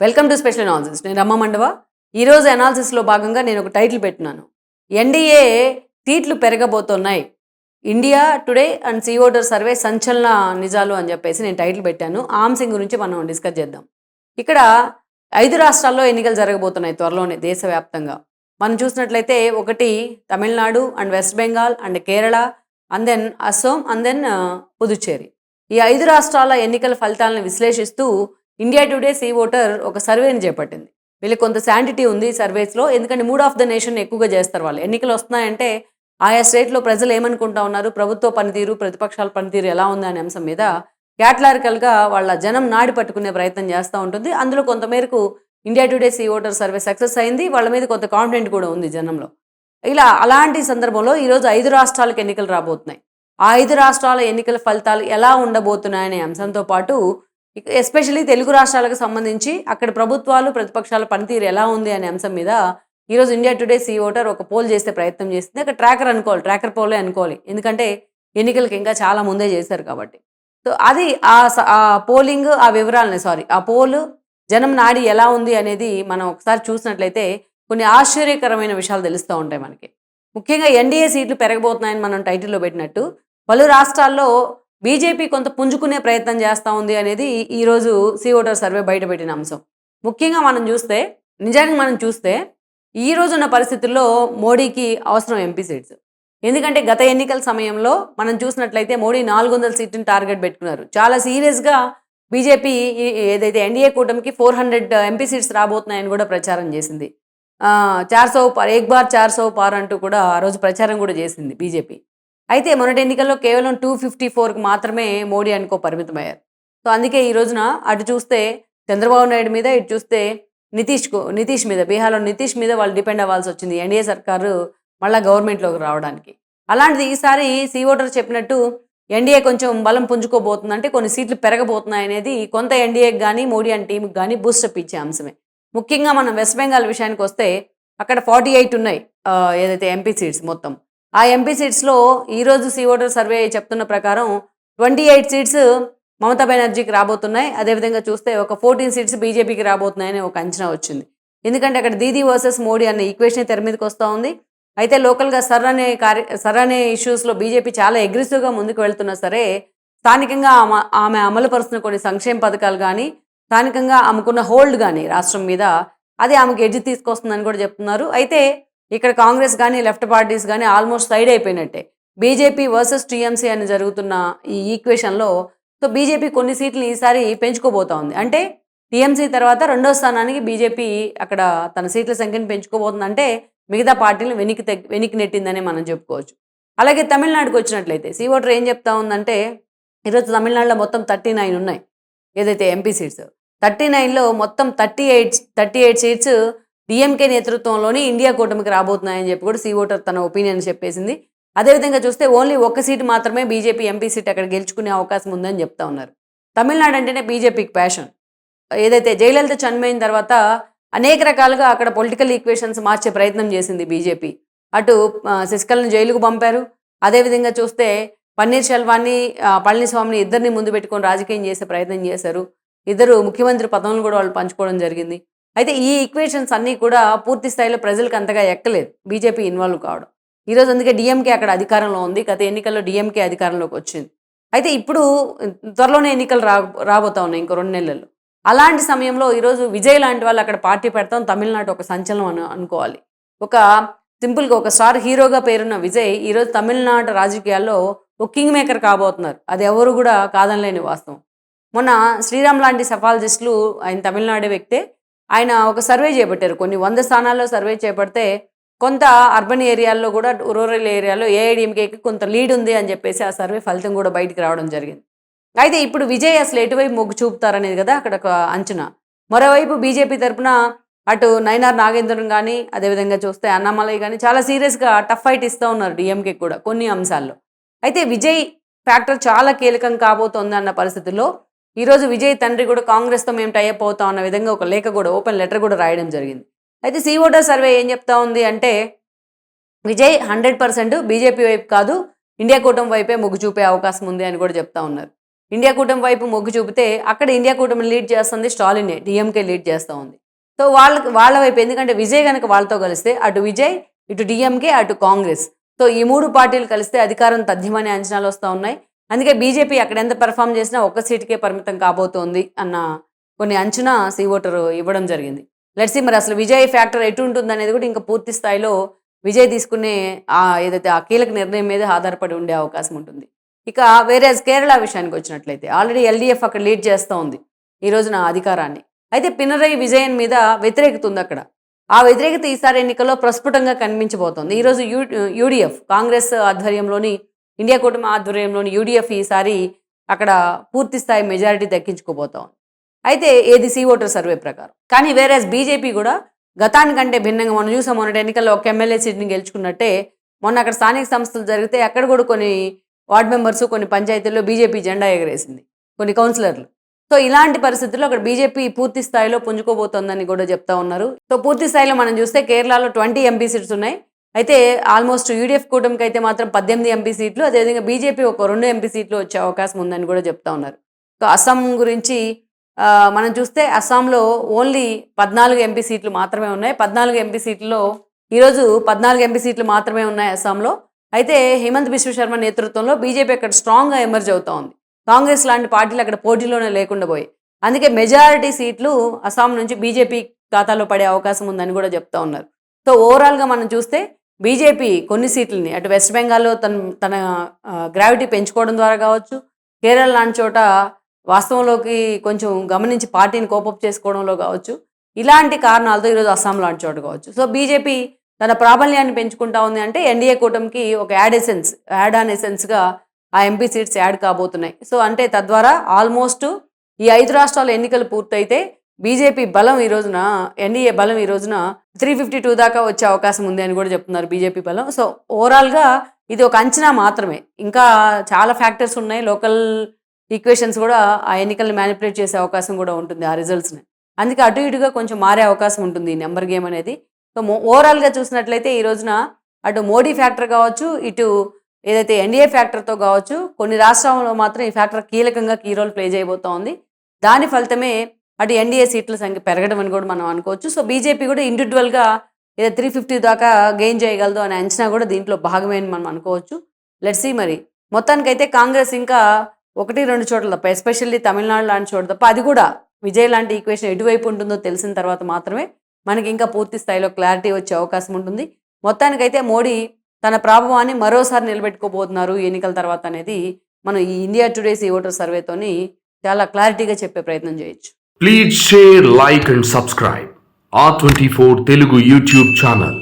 Welcome to special analysis. నేను రమ్మ మండవ. ఈరోజు అనాలిసిస్లో భాగంగా నేను ఒక టైటిల్ పెట్టినాను. ఎన్డీఏ సీట్లు పెరగబోతున్నాయి, India Today and C voter survey సంచలన నిజాలు అని చెప్పేసి నేను టైటిల్ పెట్టాను. ఆ అంశం గురించి మనం డిస్కస్ చేద్దాం. ఇక్కడ 5 రాష్ట్రాల్లో ఎన్నికలు జరగబోతున్నాయి త్వరలోనే దేశవ్యాప్తంగా. మనం చూసినట్లయితే ఒకటి Tamil Nadu and West Bengal and Kerala and then Assam and then Puducherry. ఈ 5 రాష్ట్రాల ఎన్నికల ఫలితాలను విశ్లేషిస్తూ ఇండియా టుడే సీ ఓటర్ ఒక సర్వేని చేపట్టింది. వీళ్ళకి కొంత శాంటిటీ ఉంది సర్వేస్లో, ఎందుకంటే మూడ్ ఆఫ్ ద నేషన్ ఎక్కువగా చేస్తారు వాళ్ళు. ఎన్నికలు వస్తున్నాయంటే ఆయా స్టేట్లో ప్రజలు ఏమనుకుంటా ఉన్నారు, ప్రభుత్వ పనితీరు ప్రతిపక్షాల పనితీరు ఎలా ఉంది అనే అంశం మీద క్యాటలారికల్గా వాళ్ళ జనం నాడి పట్టుకునే ప్రయత్నం చేస్తూ ఉంటుంది. అందులో కొంతమేరకు India Today C voter survey success అయింది. వాళ్ళ మీద కొంత కాన్ఫిడెంట్ కూడా ఉంది జనంలో. అలాంటి సందర్భంలో ఈరోజు 5 రాష్ట్రాలకు ఎన్నికలు రాబోతున్నాయి. ఆ 5 రాష్ట్రాల ఎన్నికల ఫలితాలు ఎలా ఉండబోతున్నాయనే అంశంతో పాటు ఎస్పెషల్లీ తెలుగు రాష్ట్రాలకు సంబంధించి అక్కడ ప్రభుత్వాలు ప్రతిపక్షాల పనితీరు ఎలా ఉంది అనే అంశం మీద ఈరోజు ఇండియా టుడే సీ ఓటర్ ఒక పోల్ చేసే ప్రయత్నం చేస్తుంది. అక్కడ ట్రాకర్ పోలే అనుకోవాలి, ఎందుకంటే ఎన్నికలకు ఇంకా చాలా ముందే చేశారు కాబట్టి. సో అది ఆ పోలింగ్, ఆ వివరాలని ఆ పోల్ జనం నాడి ఎలా ఉంది అనేది మనం ఒకసారి చూసినట్లయితే కొన్ని ఆశ్చర్యకరమైన విషయాలు తెలుస్తూ ఉంటాయి మనకి. ముఖ్యంగా ఎన్డీఏ సీట్లు పెరగబోతున్నాయని మనం టైటిల్లో పెట్టినట్టు పలు రాష్ట్రాల్లో బీజేపీ కొంత పుంజుకునే ప్రయత్నం చేస్తూ ఉంది అనేది ఈరోజు సీ ఓటర్ సర్వే బయటపెట్టిన అంశం. ముఖ్యంగా నిజంగా మనం చూస్తే ఈ రోజున్న పరిస్థితుల్లో మోడీకి అవసరం ఎంపీ సీట్స్. ఎందుకంటే గత ఎన్నికల సమయంలో మనం చూసినట్లయితే మోడీ 400 సీట్ని టార్గెట్ పెట్టుకున్నారు. చాలా సీరియస్గా బీజేపీ ఏదైతే ఎన్డీఏ కూటమికి 400 ఎంపీ సీట్స్ రాబోతున్నాయని కూడా ప్రచారం చేసింది. 400 పార్, ఏక్ బార్ 400 పార్ అంటూ కూడా ఆ రోజు ప్రచారం కూడా చేసింది బీజేపీ. అయితే మొన్నటి ఎన్నికల్లో కేవలం 254కి మాత్రమే మోడీ అనుకో పరిమితమయ్యారు. సో అందుకే ఈ రోజున అటు చూస్తే చంద్రబాబు నాయుడు మీద, ఇటు చూస్తే నితీష్ మీద, బీహార్లో నితీష్ మీద వాళ్ళు డిపెండ్ అవ్వాల్సి వచ్చింది ఎన్డీఏ సర్కారు మళ్ళీ గవర్నమెంట్లోకి రావడానికి. అలాంటిది ఈసారి సీ ఓటర్ చెప్పినట్టు ఎన్డీఏ కొంచెం బలం పుంజుకోబోతుందంటే కొన్ని సీట్లు పెరగబోతున్నాయి అనేది కొంత ఎన్డీఏకి కానీ మోడీ అండ్ టీంకి కానీ బూస్టప్ ఇచ్చే అంశమే. ముఖ్యంగా మనం వెస్ట్ బెంగాల్ విషయానికి వస్తే అక్కడ 48 ఉన్నాయి ఏదైతే ఎంపీ సీట్స్ మొత్తం. ఆ ఎంపీ సీట్స్లో ఈరోజు సీ ఓటర్ సర్వే చెప్తున్న ప్రకారం 28 సీట్స్ మమతా బెనర్జీకి రాబోతున్నాయి. అదేవిధంగా చూస్తే ఒక 14 సీట్స్ బీజేపీకి రాబోతున్నాయని ఒక అంచనా వచ్చింది. ఎందుకంటే అక్కడ దీదీ వర్సెస్ మోడీ అన్న ఈక్వేషన్ తెర మీదకి వస్తూ ఉంది. అయితే లోకల్గా సర్ అనే ఇష్యూస్లో బీజేపీ చాలా అగ్రెసివ్గా ముందుకు వెళ్తున్నా సరే, స్థానికంగా ఆమె అమలు పరుస్తున్న కొన్ని సంక్షేమ పథకాలు కానీ, స్థానికంగా ఆమెకున్న హోల్డ్ కానీ రాష్ట్రం మీద అది ఆమెకు ఎడ్జ్ తీసుకొస్తుందని కూడా చెప్తున్నారు. అయితే ఇక్కడ కాంగ్రెస్ కానీ లెఫ్ట్ పార్టీస్ కానీ ఆల్మోస్ట్ సైడ్ అయిపోయినట్టే. బీజేపీ వర్సెస్ టీఎంసీ అని జరుగుతున్న ఈ ఈక్వేషన్లో సో బీజేపీ కొన్ని సీట్లు ఈసారి పెంచుకోబోతా ఉంది. అంటే టీఎంసీ తర్వాత రెండో స్థానానికి బీజేపీ అక్కడ తన సీట్ల సంఖ్యను పెంచుకోబోతుందంటే మిగతా పార్టీలను వెనక్కి నెట్టిందని మనం చెప్పుకోవచ్చు. అలాగే తమిళనాడుకు వచ్చినట్లయితే సీ ఓటర్ ఏం చెప్తా ఉందంటే ఈరోజు తమిళనాడులో మొత్తం 39 ఉన్నాయి ఏదైతే ఎంపీ సీట్స్. 39లో మొత్తం 38 సీట్స్ డిఎంకే నేతృత్వంలోని ఇండియా కూటమికి రాబోతున్నాయని చెప్పి కూడా సీ ఓటర్ తన ఒపీనియన్ చెప్పేసింది. అదేవిధంగా చూస్తే ఓన్లీ ఒక్క సీటు మాత్రమే బీజేపీ ఎంపీ సీట్ అక్కడ గెలుచుకునే అవకాశం ఉందని చెప్తా ఉన్నారు. తమిళనాడు అంటేనే బీజేపీకి ప్యాషన్. ఏదైతే జయలలిత చనిపోయిన తర్వాత అనేక రకాలుగా అక్కడ పొలిటికల్ ఈక్వేషన్స్ మార్చే ప్రయత్నం చేసింది బీజేపీ. అటు శశికళను జైలుకు పంపారు. అదేవిధంగా చూస్తే పన్నీర్ సెల్వాన్ని, పళనిస్వామిని ఇద్దరిని ముందు పెట్టుకొని రాజకీయం చేసే ప్రయత్నం చేశారు. ఇద్దరు ముఖ్యమంత్రి పదవులను కూడా వాళ్ళు పంచుకోవడం జరిగింది. అయితే ఈ ఈక్వేషన్స్ అన్నీ కూడా పూర్తి స్థాయిలో ప్రజలకు అంతగా ఎక్కలేదు బీజేపీ ఇన్వాల్వ్ కావడం. ఈరోజు అందుకే డిఎంకే అక్కడ అధికారంలో ఉంది. గత ఎన్నికల్లో డిఎంకే అధికారంలోకి వచ్చింది. అయితే ఇప్పుడు త్వరలోనే ఎన్నికలు రాబోతా ఉన్నాయి ఇంకో 2 నెలల్లో. అలాంటి సమయంలో ఈరోజు విజయ్ లాంటి వాళ్ళు అక్కడ పార్టీ పెడతాం తమిళనాడు ఒక సంచలనం అనుకోవాలి. ఒక సింపుల్గా ఒక స్టార్ హీరోగా పేరున్న విజయ్ ఈరోజు తమిళనాడు రాజకీయాల్లో ఒక కింగ్ మేకర్ కాబోతున్నారు. అది ఎవరు కూడా కాదనలేని వాస్తవం. మొన్న శ్రీరామ్ లాంటి సఫాలజిస్టులు, ఆయన తమిళనాడు వ్యక్తే, ఆయన ఒక సర్వే చేపట్టారు. కొన్ని 100 స్థానాల్లో సర్వే చేపడితే కొంత అర్బన్ ఏరియాల్లో కూడా రూరల్ ఏరియాలో ఏఐడిఎంకేకి కొంత లీడ్ ఉంది అని చెప్పేసి ఆ సర్వే ఫలితం కూడా బయటికి రావడం జరిగింది. అయితే ఇప్పుడు విజయ్ అసలు ఎటువైపు మొగ్గు చూపుతారనేది కదా అక్కడ ఒక అంచనా. మరోవైపు బీజేపీ తరఫున అటు నయనార్ నాగేంద్రన్ కానీ, అదేవిధంగా చూస్తే అన్నామలై కానీ చాలా సీరియస్గా టఫ్ ఫైట్ ఇస్తూ ఉన్నారు డిఎంకే కూడా కొన్ని అంశాల్లో. అయితే విజయ్ ఫ్యాక్టర్ చాలా కీలకం కాబోతోంది అన్న పరిస్థితుల్లో ఈరోజు విజయ్ తండ్రి కూడా కాంగ్రెస్తో మేము టైఅప్ అవుతాం అన్న విధంగా ఒక లేఖ కూడా, ఓపెన్ లెటర్ కూడా రాయడం జరిగింది. అయితే సీ ఓటర్ సర్వే ఏం చెప్తా ఉంది అంటే విజయ్ 100% బీజేపీ వైపు కాదు ఇండియా కూటమి వైపే మొగ్గు చూపే అవకాశం ఉంది అని కూడా చెప్తా ఉన్నారు. ఇండియా కూటమి వైపు మొగ్గు చూపితే అక్కడ ఇండియా కూటమి లీడ్ చేస్తుంది స్టాలినే, డిఎంకే లీడ్ చేస్తూ ఉంది. సో వాళ్ళ వైపు ఎందుకంటే విజయ్ కనుక వాళ్ళతో కలిస్తే అటు విజయ్, ఇటు డిఎంకే, అటు కాంగ్రెస్, సో ఈ 3 పార్టీలు కలిస్తే అధికారం తథ్యమనే అంచనాలు వస్తూ ఉన్నాయి. అందుకే బీజేపీ అక్కడ ఎంత పెర్ఫామ్ చేసినా ఒక్క సీటుకే పరిమితం కాబోతోంది అన్న కొన్ని అంచనా సీ ఓటర్ ఇవ్వడం జరిగింది. లెట్స్ సీ మరి అసలు విజయ్ ఫ్యాక్టర్ ఎటు ఉంటుంది అనేది కూడా ఇంకా పూర్తి స్థాయిలో విజయ్ తీసుకునే ఏదైతే ఆ కీలక నిర్ణయం మీద ఆధారపడి ఉండే అవకాశం ఉంటుంది. ఇక వేరే కేరళ విషయానికి వచ్చినట్లయితే ఆల్రెడీ ఎల్డీఎఫ్ అక్కడ లీడ్ చేస్తూ ఉంది ఈ రోజున అధికారాన్ని. అయితే పినరయి విజయన్ మీద వ్యతిరేకత ఉంది అక్కడ. ఆ వ్యతిరేకత ఈసారి ఎన్నికల్లో ప్రస్ఫుటంగా కనిపించబోతోంది. ఈరోజు యూడీఎఫ్ కాంగ్రెస్ ఆధ్వర్యంలోని, ఇండియా కూటమి ఆధ్వర్యంలోని యూడీఎఫ్ ఈసారి అక్కడ పూర్తి స్థాయి మెజారిటీ దక్కించుకోబోతోంది. అయితే ఏది సీ ఓటర్ సర్వే ప్రకారం. కానీ వేరే బీజేపీ కూడా గతానికంటే భిన్నంగా మనం చూసాం, మొన్నటి ఎన్నికల్లో ఒక ఎమ్మెల్యే సీట్ని గెలుచుకున్నట్టే మొన్న అక్కడ స్థానిక సంస్థలు జరిగితే అక్కడ కూడా కొన్ని వార్డు మెంబర్స్, కొన్ని పంచాయతీల్లో బీజేపీ జెండా ఎగరేసింది, కొన్ని కౌన్సిలర్లు. సో ఇలాంటి పరిస్థితుల్లో అక్కడ బీజేపీ పూర్తి స్థాయిలో పుంజుకోబోతోందని కూడా చెప్తా ఉన్నారు. సో పూర్తి స్థాయిలో మనం చూస్తే కేరళలో 20 ఎంపీ సీట్స్ ఉన్నాయి. అయితే ఆల్మోస్ట్ యూడీఎఫ్ కూటమికి అయితే మాత్రం 18 ఎంపీ సీట్లు, అదేవిధంగా బీజేపీ ఒక 2 ఎంపీ సీట్లు వచ్చే అవకాశం ఉందని కూడా చెప్తా ఉన్నారు. అస్సాం గురించి మనం చూస్తే అస్సాంలో ఓన్లీ 14 ఎంపీ సీట్లు మాత్రమే ఉన్నాయి. 14 ఎంపీ సీట్లలో ఈరోజు 14 ఎంపీ సీట్లు మాత్రమే ఉన్నాయి అస్సాంలో. అయితే హిమంత్ బిశ్వ శర్మ నేతృత్వంలో బీజేపీ అక్కడ స్ట్రాంగ్గా ఎమర్జ్ అవుతూ ఉంది. కాంగ్రెస్ లాంటి పార్టీలు అక్కడ పోటీలోనే లేకుండా పోయి, అందుకే మెజారిటీ సీట్లు అస్సాం నుంచి బీజేపీ ఖాతాలో పడే అవకాశం ఉందని కూడా చెప్తా ఉన్నారు. సో ఓవరాల్గా మనం చూస్తే బీజేపీ కొన్ని సీట్లని అటు వెస్ట్ బెంగాల్లో తన గ్రావిటీ పెంచుకోవడం ద్వారా కావచ్చు, కేరళ లాంటి చోట వాస్తవంలోకి కొంచెం గమనించి పార్టీని కోపప్ చేసుకోవడంలో కావచ్చు, ఇలాంటి కారణాలతో ఈరోజు అస్సాం లాంటి చోట కావచ్చు. సో బీజేపీ తన ప్రాబల్యాన్ని పెంచుకుంటా ఉంది అంటే ఎన్డీఏ కూటమికి ఒక యాడ్ ఆన్ ఎసెన్స్గా ఆ ఎంపీ సీట్స్ యాడ్ కాబోతున్నాయి. సో అంటే తద్వారా ఆల్మోస్ట్ ఈ 5 రాష్ట్రాల ఎన్నికలు పూర్తయితే బీజేపీ బలం ఈ రోజున, ఎన్డీఏ బలం ఈ రోజున 352 దాకా వచ్చే అవకాశం ఉంది అని కూడా చెప్తున్నారు బీజేపీ బలం. సో ఓవరాల్గా ఇది ఒక అంచనా మాత్రమే, ఇంకా చాలా ఫ్యాక్టర్స్ ఉన్నాయి. లోకల్ ఈక్వేషన్స్ కూడా ఆ ఎన్నికల్ని మ్యానిపులేట్ చేసే అవకాశం కూడా ఉంటుంది ఆ రిజల్ట్స్ని. అందుకే అటు ఇటుగా కొంచెం మారే అవకాశం ఉంటుంది ఈ నెంబర్ గేమ్ అనేది. సో ఓవరాల్గా చూసినట్లయితే ఈ రోజున అటు మోడీ ఫ్యాక్టర్ కావచ్చు, ఇటు ఏదైతే ఎన్డీఏ ఫ్యాక్టర్తో కావచ్చు, కొన్ని రాష్ట్రాల్లో మాత్రం ఈ ఫ్యాక్టర్ కీలకంగా కీ రోల్ ప్లే చేయబోతూ ఉంది. దాని ఫలితమే అటు ఎన్డీఏ సీట్ల సంఖ్య పెరగడం అని కూడా మనం అనుకోవచ్చు. సో బీజేపీ కూడా ఇండివిజువల్గా ఏదో 350 దాకా గెయిన్ చేయగలదు అనే అంచనా కూడా దీంట్లో భాగమే అని మనం అనుకోవచ్చు. లెట్స్ సీ మరి. మొత్తానికైతే కాంగ్రెస్ ఇంకా 1-2 చోట్ల తప్ప, ఎస్పెషల్లీ తమిళనాడు లాంటి చోట తప్ప, అది కూడా విజయ్ లాంటి ఈక్వేషన్ ఎటువైపు ఉంటుందో తెలిసిన తర్వాత మాత్రమే మనకి ఇంకా పూర్తి స్థాయిలో క్లారిటీ వచ్చే అవకాశం ఉంటుంది. మొత్తానికైతే మోడీ తన ప్రభావాన్ని మరోసారి నిలబెట్టుకోబోతున్నారు ఈ ఎన్నికల తర్వాత అనేది మనం ఈ ఇండియా టుడేస్ ఈ ఓటర్ సర్వేతోని చాలా క్లారిటీగా చెప్పే ప్రయత్నం చేయొచ్చు. Please share, like and subscribe R24 Telugu YouTube channel.